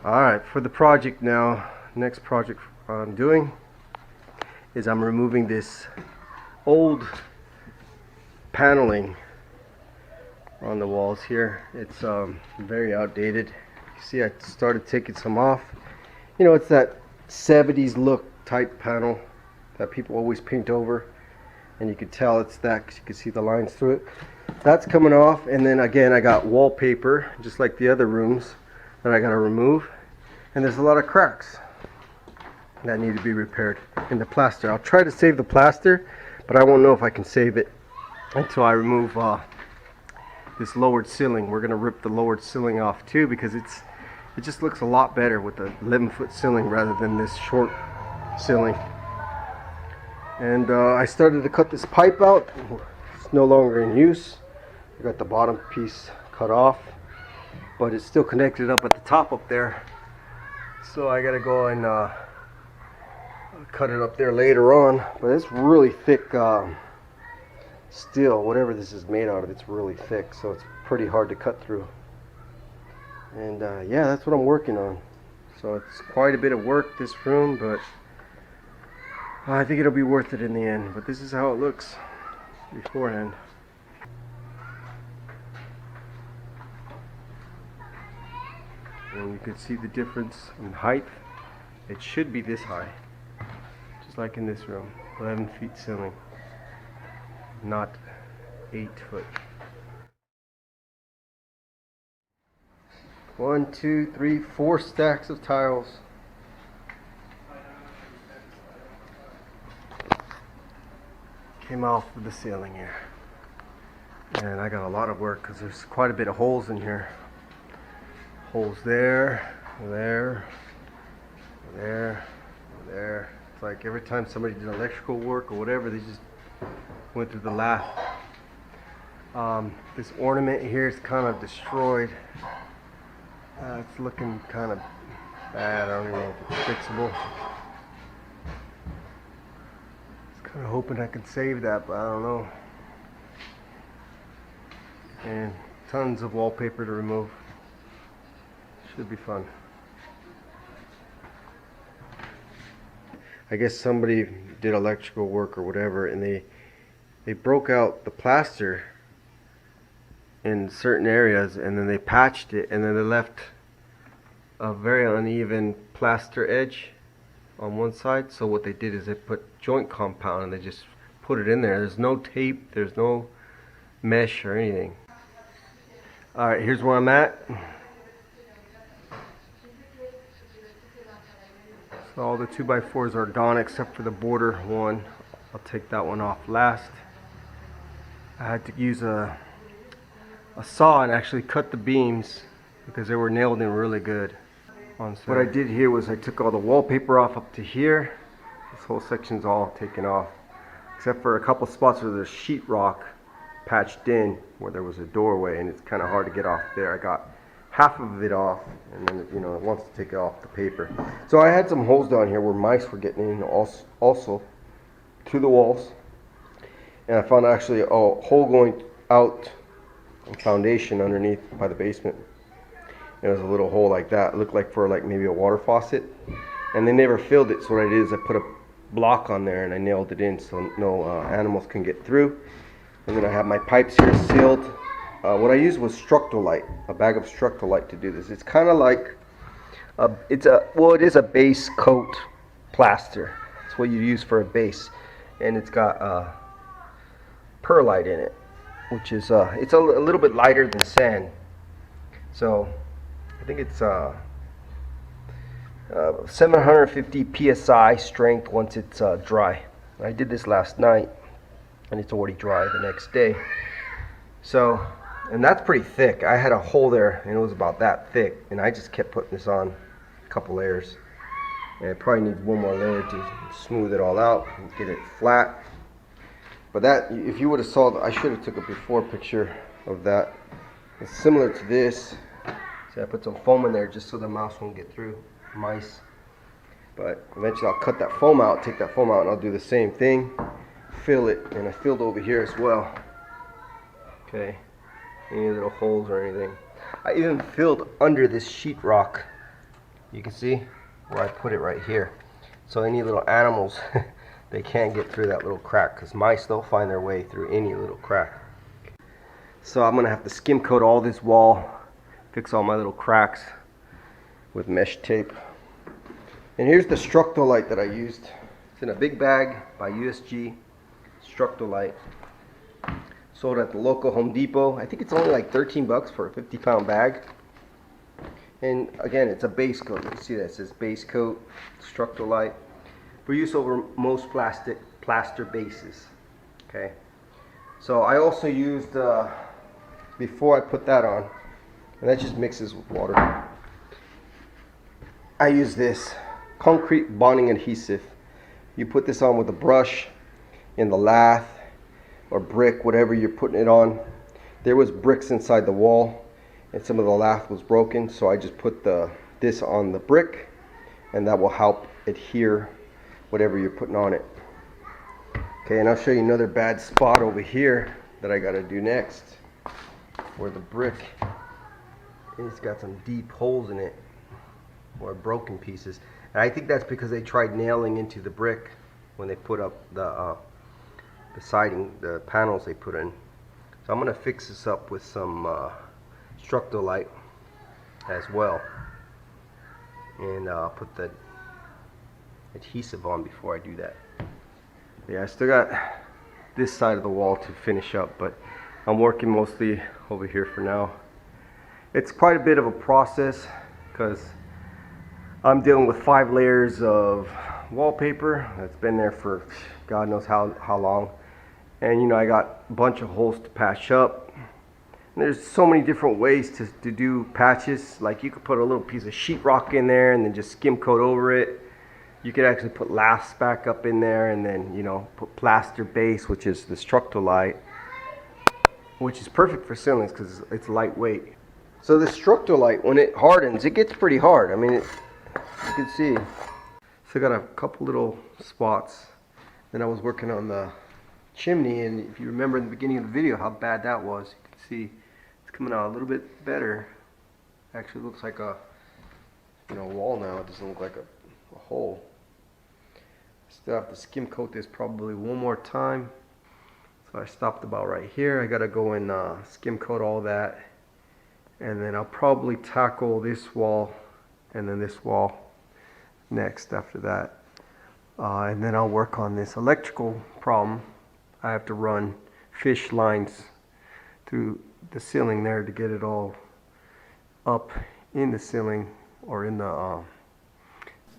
Alright, for the project now, next project I'm doing is I'm removing this old paneling on the walls here. It's very outdated. You see, I started taking some off. You know, it's that 70s look type panel that people always paint over, and you can tell it's that because you can see the lines through it. That's coming off, and then again I got wallpaper just like the other rooms that I got to remove, and there's a lot of cracks that need to be repaired in the plaster. I'll try to save the plaster, but I won't know if I can save it until I remove this lowered ceiling. We're gonna rip the lowered ceiling off too, because it just looks a lot better with the 11-foot ceiling rather than this short ceiling. And I started to cut this pipe out. It's no longer in use. I got the bottom piece cut off, but it's still connected up at the top up there. So I gotta go and cut it up there later on. But it's really thick steel, whatever this is made out of. It's really thick, so it's pretty hard to cut through. And yeah, that's what I'm working on. So it's quite a bit of work, this room, but I think it'll be worth it in the end. But this is how it looks beforehand. And you can see the difference in height. It should be this high, just like in this room. 11 feet ceiling, not 8 foot. 1, 2, 3, 4 stacks of tiles. Came off of the ceiling here, and I got a lot of work because there's quite a bit of holes in here. Holes there, there, there, there. It's like every time somebody did electrical work or whatever, they just went through the lath. This ornament here is kind of destroyed. It's looking kind of bad. I don't even know if it's fixable. Kind of hoping I can save that, but I don't know. And tons of wallpaper to remove. Should be fun. I guess somebody did electrical work or whatever, and they broke out the plaster in certain areas, and then they patched it, and then they left a very uneven plaster edge on one side. So what they did is they put joint compound and they just put it in there. There's no tape, there's no mesh or anything. Alright, here's where I'm at. So all the 2x4s are gone except for the border one. I'll take that one off last. I had to use a saw and actually cut the beams because they were nailed in really good. What I did here was I took all the wallpaper off up to here. This whole section's all taken off, except for a couple spots where there's sheetrock patched in where there was a doorway, and it's kind of hard to get off there. I got half of it off, and then it wants to take it off the paper. So I had some holes down here where mice were getting in also to the walls, and I found actually a hole going out and foundation underneath by the basement. It was a little hole like that. It looked like for like maybe a water faucet, and they never filled it. So what I did is I put a block on there and I nailed it in so no animals can get through. And then I have my pipes here sealed. What I used was Structolite, a bag of Structolite to do this. It's kind of like it is a base coat plaster. It's what you use for a base, and it's got perlite in it, which is it's a little bit lighter than sand. So I think it's 750 psi strength once it's dry. I did this last night, and it's already dry the next day. So, and that's pretty thick. I had a hole there, and it was about that thick, and I just kept putting this on a couple layers. And it probably needs one more layer to smooth it all out and get it flat. But that, if you would have saw, I should have took a before picture of that. It's similar to this. See, I put some foam in there just so the mouse won't get through, mice. But eventually I'll cut that foam out, take that foam out, and I'll do the same thing. Fill it, and I filled over here as well. Okay, any little holes or anything. I even filled under this sheetrock You can see where I put it right here. So any little animals, they can't get through that little crack, because mice, they'll find their way through any little crack. So I'm gonna have to skim coat all this wall, fix all my little cracks with mesh tape. And here's the Structolite that I used. It's in a big bag by USG. Structolite. Sold at the local Home Depot. I think it's only like 13 bucks for a 50-pound bag. And again, it's a base coat. You can see that it says base coat, Structolite, for use over most plaster bases. Okay. So I also used, before I put that on, and that just mixes with water, I use this concrete bonding adhesive. You put this on with a brush in the lath or brick, whatever you're putting it on. There was bricks inside the wall and some of the lath was broken, so I just put this on the brick, and that will help adhere whatever you're putting on it. Okay, and I'll show you another bad spot over here that I gotta do next, where the brick, it's got some deep holes in it, or broken pieces. And I think that's because they tried nailing into the brick when they put up the siding, the panels they put in. So I'm gonna fix this up with some Structolite as well, and put the adhesive on before I do that. Yeah, I still got this side of the wall to finish up, but I'm working mostly over here for now. It's quite a bit of a process because I'm dealing with 5 layers of wallpaper that's been there for God knows how long, and you know, I got a bunch of holes to patch up. And there's so many different ways to do patches. Like you could put a little piece of sheetrock in there and then just skim coat over it. You could actually put lath back up in there, and then, you know, put plaster base, which is the Structolite, which is perfect for ceilings because it's lightweight. So the Structolite, when it hardens, it gets pretty hard. I mean, you can see. So I got a couple little spots. Then I was working on the chimney, and if you remember in the beginning of the video how bad that was, you can see it's coming out a little bit better. Actually looks like a, you know, wall now. It doesn't look like a hole. Still have to skim coat this probably one more time. So I stopped about right here. I gotta go and skim coat all that, and then I'll probably tackle this wall and then this wall next after that. And then I'll work on this electrical problem. I have to run fish lines through the ceiling there to get it all up in the ceiling, or in the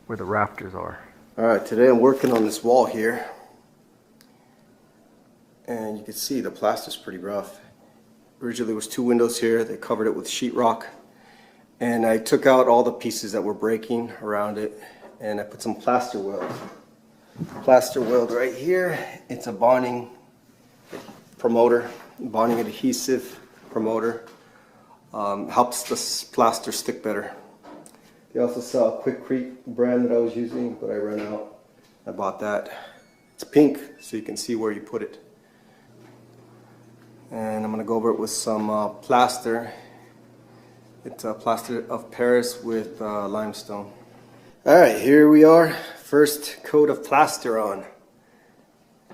where the rafters are. Alright, today I'm working on this wall here, and you can see the plaster's pretty rough. Originally there was 2 windows here. They covered it with sheetrock, and I took out all the pieces that were breaking around it, and I put some plaster weld. Plaster weld right here. It's a bonding promoter, bonding adhesive promoter. Helps the plaster stick better. They also sell a Quikrete brand that I was using, but I ran out. I bought that. It's pink, so you can see where you put it. And I'm going to go over it with some plaster. It's a plaster of Paris with limestone. Alright, here we are. First coat of plaster on.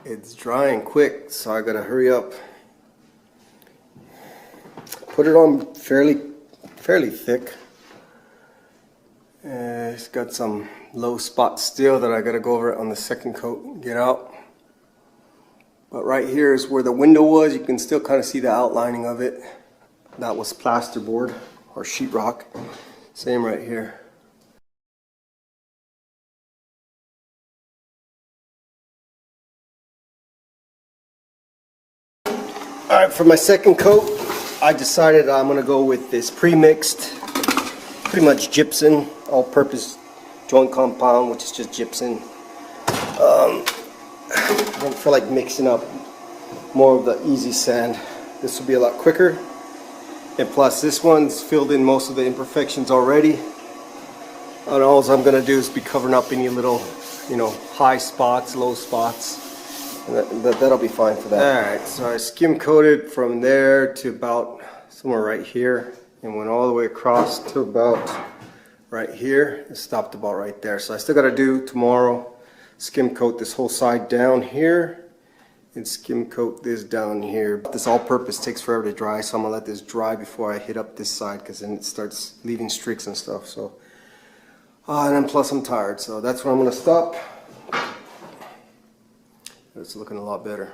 It's drying quick, so I gotta hurry up. Put it on fairly thick. It's got some low spots still that I gotta go over on the second coat and get out. But right here is where the window was. You can still kind of see the outlining of it. That was plasterboard or sheetrock. Same right here. Alright, for my second coat, I decided I'm going to go with this pre-mixed, pretty much gypsum, all-purpose joint compound, which is just gypsum. I don't feel like mixing up more of the easy sand. This will be a lot quicker. And plus, this one's filled in most of the imperfections already. And all I'm going to do is be covering up any little, you know, high spots, low spots. And that'll be fine for that. Alright, so I skim coated from there to about somewhere right here, and went all the way across to about right here. It stopped about right there. So I still got to do tomorrow, skim coat this whole side down here and skim coat this down here. This all-purpose takes forever to dry, so I'm gonna let this dry before I hit up this side, because then it starts leaving streaks and stuff. So and then plus I'm tired, so that's where I'm gonna stop. It's looking a lot better.